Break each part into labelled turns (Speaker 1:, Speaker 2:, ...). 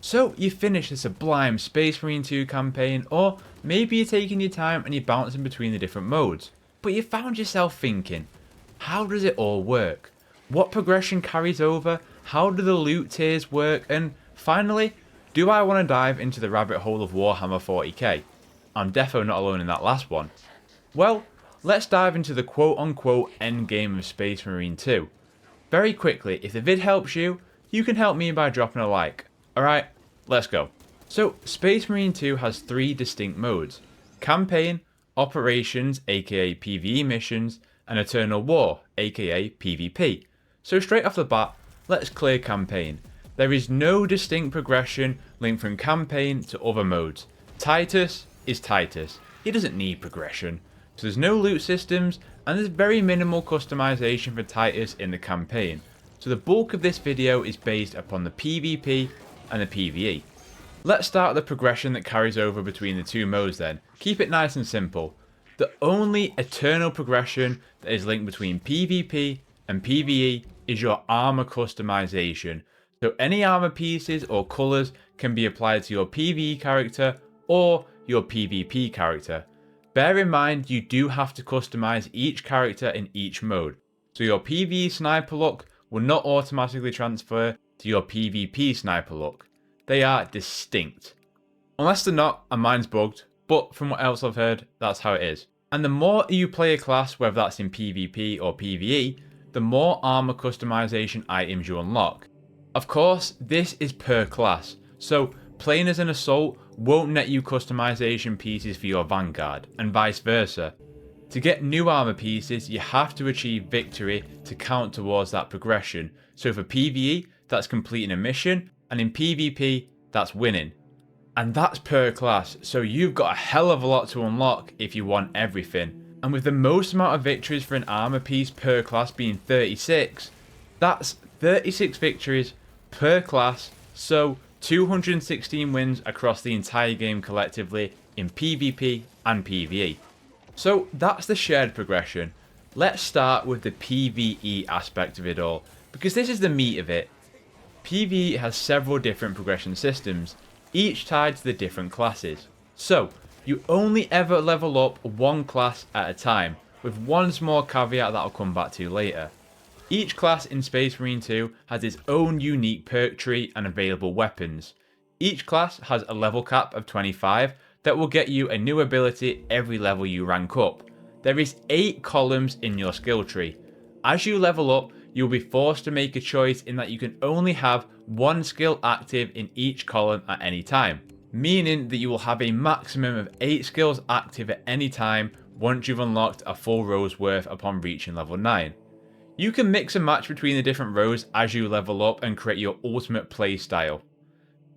Speaker 1: So you finish the sublime Space Marine 2 campaign, or maybe you're taking your time and you're bouncing between the different modes. But you found yourself thinking, how does it all work? What progression carries over? How do the loot tiers work? And finally, do I want to dive into the rabbit hole of Warhammer 40k? I'm defo not alone in that last one. Well, let's dive into the quote unquote endgame of Space Marine 2. Very quickly, if the vid helps you, you can help me by dropping a like. Alright, let's go. So, Space Marine 2 has three distinct modes: Campaign, Operations aka PvE missions, and Eternal War aka PvP. So straight off the bat, let's clear Campaign. There is no distinct progression linked from Campaign to other modes. Titus is Titus. He doesn't need progression. So there's no loot systems, and there's very minimal customization for Titus in the campaign. So the bulk of this video is based upon the PvP and the PvE. Let's start the progression that carries over between the two modes then. Keep it nice and simple. The only eternal progression that is linked between PvP and PvE is your armour customization. So any armour pieces or colours can be applied to your PvE character or your PvP character. Bear in mind you do have to customize each character in each mode. So your PvE sniper look will not automatically transfer to your PvP sniper look. They are distinct. Unless they're not, and mine's bugged, but from what else I've heard, that's how it is. And the more you play a class, whether that's in PvP or PvE, the more armor customization items you unlock. Of course, this is per class, so playing as an assault won't net you customization pieces for your vanguard, and vice versa. To get new armor pieces, you have to achieve victory to count towards that progression. So for PvE, that's completing a mission, and in PvP, that's winning. And that's per class, so you've got a hell of a lot to unlock if you want everything. And with the most amount of victories for an armor piece per class being 36, that's 36 victories per class, so 216 wins across the entire game collectively in PvP and PvE. So that's the shared progression. Let's start with the PvE aspect of it all, because this is the meat of it. PvE has several different progression systems, each tied to the different classes. So, you only ever level up one class at a time, with one small caveat that I'll come back to later. Each class in Space Marine 2 has its own unique perk tree and available weapons. Each class has a level cap of 25 that will get you a new ability every level you rank up. There is 8 columns in your skill tree. As you level up, you'll be forced to make a choice in that you can only have one skill active in each column at any time, meaning that you will have a maximum of 8 skills active at any time once you've unlocked a full row's worth upon reaching level 9. You can mix and match between the different rows as you level up and create your ultimate play style.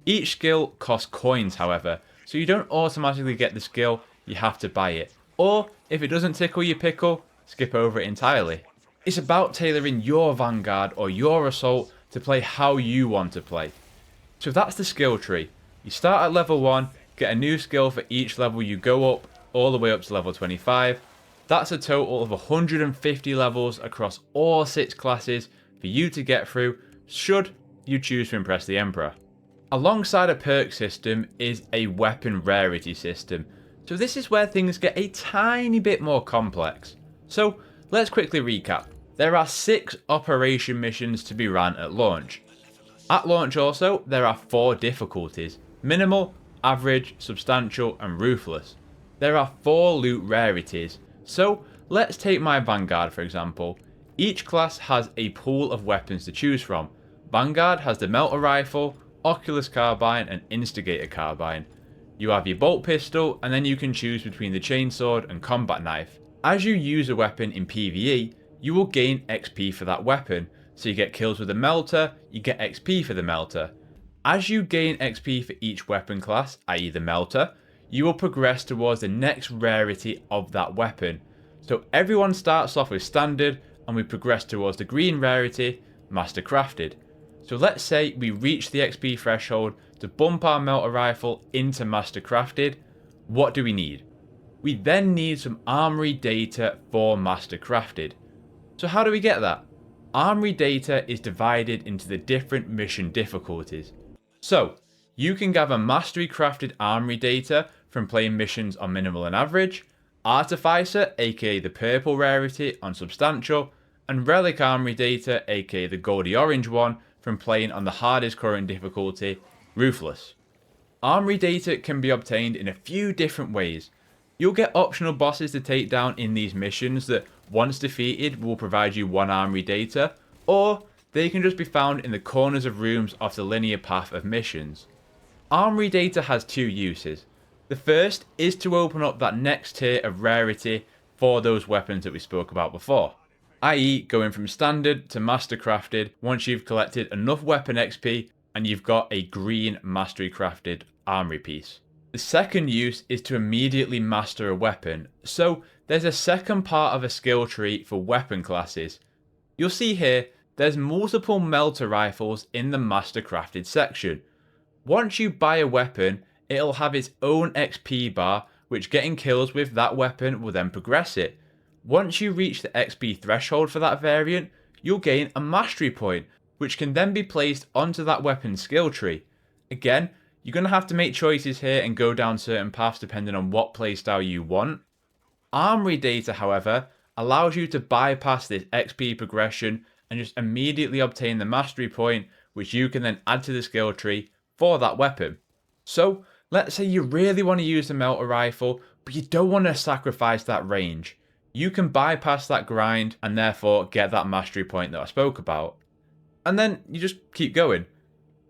Speaker 1: Each skill costs coins, however, so you don't automatically get the skill, you have to buy it. Or, if it doesn't tickle your pickle, skip over it entirely. It's about tailoring your vanguard or your assault to play how you want to play. So that's the skill tree. You start at level 1, get a new skill for each level you go up, all the way up to level 25. That's a total of 150 levels across all 6 classes for you to get through, should you choose to impress the Emperor. Alongside a perk system is a weapon rarity system, so this is where things get a tiny bit more complex. So let's quickly recap. There are 6 operation missions to be ran at launch. At launch also, there are 4 difficulties: minimal, average, substantial, and ruthless. There are 4 loot rarities. So let's take my Vanguard for example. Each class has a pool of weapons to choose from. Vanguard has the Melter Rifle, Oculus Carbine, and Instigator Carbine. You have your bolt pistol, and then you can choose between the chainsword and combat knife. As you use a weapon in PvE, you will gain XP for that weapon. So you get kills with the Melter, you get XP for the Melter. As you gain XP for each weapon class, i.e. the Melter, you will progress towards the next rarity of that weapon. So everyone starts off with standard, and we progress towards the green rarity, Master Crafted. So let's say we reach the XP threshold to bump our Melter Rifle into Master Crafted. What do we need? We then need some armory data for Master Crafted. So how do we get that? Armory data is divided into the different mission difficulties. So, You can gather mastery crafted armory data from playing missions on minimal and average, artificer aka the purple rarity on substantial, and relic armory data aka the goldy orange one from playing on the hardest current difficulty, ruthless. Armory data can be obtained in a few different ways. You'll get optional bosses to take down in these missions that, once defeated, will provide you one armory data, or they can just be found in the corners of rooms off the linear path of missions. Armory data has two uses. The first is to open up that next tier of rarity for those weapons that we spoke about before, i.e. going from standard to master crafted once you've collected enough weapon XP and you've got a green mastery crafted armory piece. The second use is to immediately master a weapon, so there's a second part of a skill tree for weapon classes. You'll see here there's multiple melter rifles in the master crafted section. Once you buy a weapon, it'll have its own XP bar, which getting kills with that weapon will then progress it. Once you reach the XP threshold for that variant, you'll gain a mastery point, which can then be placed onto that weapon's skill tree. Again, you're going to have to make choices here and go down certain paths depending on what playstyle you want. Armory data, however, allows you to bypass this XP progression and just immediately obtain the mastery point, which you can then add to the skill tree for that weapon. So, let's say you really want to use the melter rifle, but you don't want to sacrifice that range. You can bypass that grind and therefore get that mastery point that I spoke about. And then you just keep going.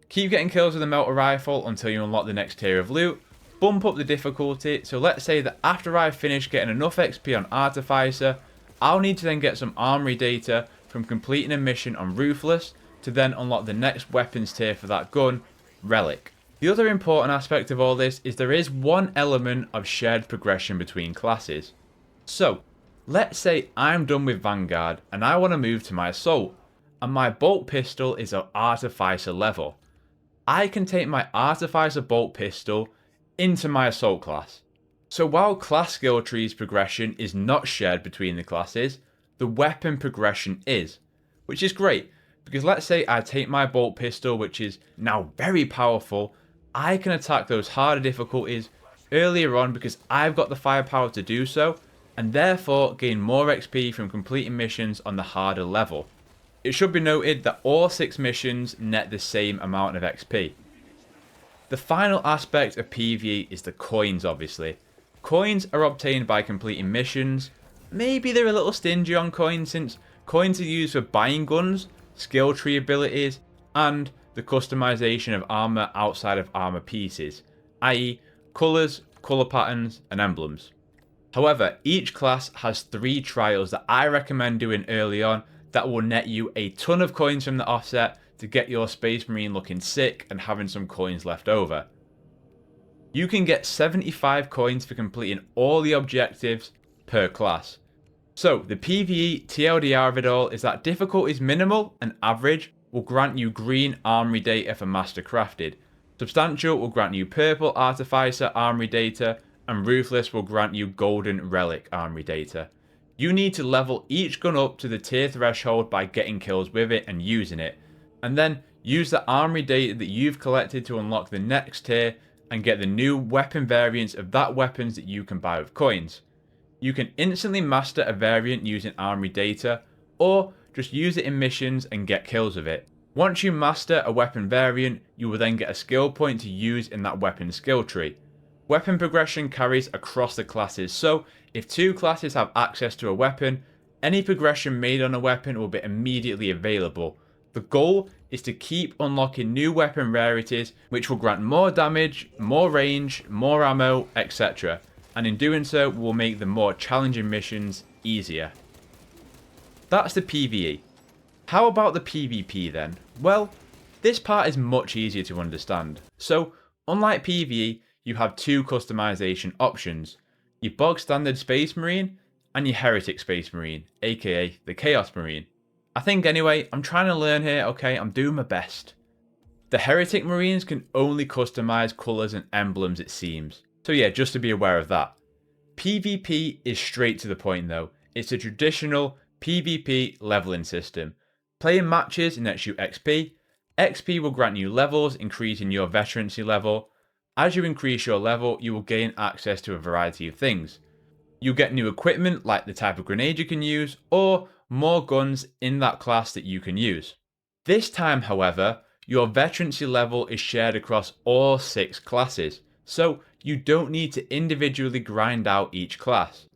Speaker 1: Keep getting kills with the melter rifle until you unlock the next tier of loot. Bump up the difficulty, so let's say that after I finish getting enough XP on Artificer, I'll need to then get some armory data from completing a mission on Ruthless to then unlock the next weapons tier for that gun, Relic. The other important aspect of all this is there is one element of shared progression between classes. So, let's say I'm done with Vanguard and I want to move to my Assault, and my bolt pistol is at Artificer level. I can take my Artificer bolt pistol into my Assault class. So while class skill trees progression is not shared between the classes, the weapon progression is, which is great, because let's say I take my bolt pistol, which is now very powerful, I can attack those harder difficulties earlier on because I've got the firepower to do so, and therefore gain more XP from completing missions on the harder level. It should be noted that all 6 missions net the same amount of XP. The final aspect of PvE is the coins, obviously. Coins are obtained by completing missions. Maybe they're a little stingy on coins since coins are used for buying guns, skill tree abilities, and the customization of armor outside of armor pieces, i.e. colours, colour patterns, and emblems. However, each class has 3 trials that I recommend doing early on that will net you a ton of coins from the offset to get your Space Marine looking sick and having some coins left over. You can get 75 coins for completing all the objectives per class. So the PvE TLDR of it all is that difficulties minimal and average will grant you green armory data for master crafted. Substantial will grant you purple artificer armory data, and ruthless will grant you golden relic armory data. You need to level each gun up to the tier threshold by getting kills with it and using it, and then use the armory data that you've collected to unlock the next tier and get the new weapon variants of that weapons that you can buy with coins. You can instantly master a variant using armory data, or just use it in missions and get kills with it. Once you master a weapon variant, you will then get a skill point to use in that weapon skill tree. Weapon progression carries across the classes, so if 2 classes have access to a weapon, any progression made on a weapon will be immediately available. The goal is to keep unlocking new weapon rarities, which will grant more damage, more range, more ammo, etc. And in doing so, will make the more challenging missions easier. That's the PvE. How about the PvP then? Well, this part is much easier to understand. So, unlike PvE, you have 2 customization options. Your bog standard Space Marine and your Heretic Space Marine, aka the Chaos Marine. I think anyway, I'm trying to learn here, okay, I'm doing my best. The Heretic Marines can only customize colours and emblems it seems. So yeah, just to be aware of that. PvP is straight to the point though. It's a traditional PvP leveling system. Playing matches nets you XP, XP will grant you levels, increasing your veterancy level. As you increase your level, you will gain access to a variety of things. You'll get new equipment like the type of grenade you can use, or more guns in that class that you can use. This time, however, your veterancy level is shared across all 6 classes, so you don't need to individually grind out each class.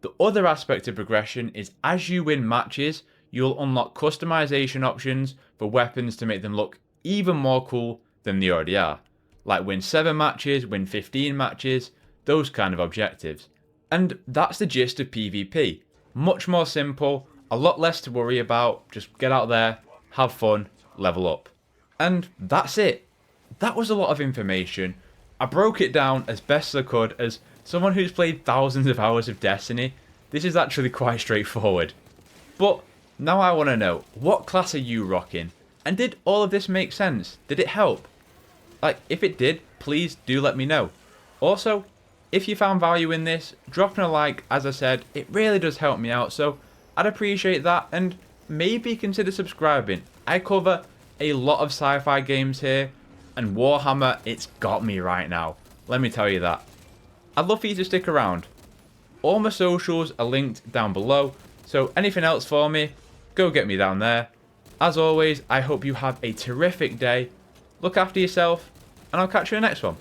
Speaker 1: The other aspect of progression is as you win matches, you'll unlock customization options for weapons to make them look even more cool than they already are. Like win 7 matches, win 15 matches, those kind of objectives. And that's the gist of PvP. Much more simple, a lot less to worry about, just get out there, have fun, level up. And that's it. That was a lot of information. I broke it down as best as I could. As someone who's played thousands of hours of Destiny, this is actually quite straightforward. But now I want to know, what class are you rocking? And did all of this make sense? Did it help? Like, if it did, please do let me know. Also, if you found value in this, dropping a like, as I said, it really does help me out, so I'd appreciate that, and maybe consider subscribing. I cover a lot of sci-fi games here, and Warhammer, it's got me right now. Let me tell you that. I'd love for you to stick around. All my socials are linked down below, so anything else for me, go get me down there. As always, I hope you have a terrific day, look after yourself, and I'll catch you in the next one.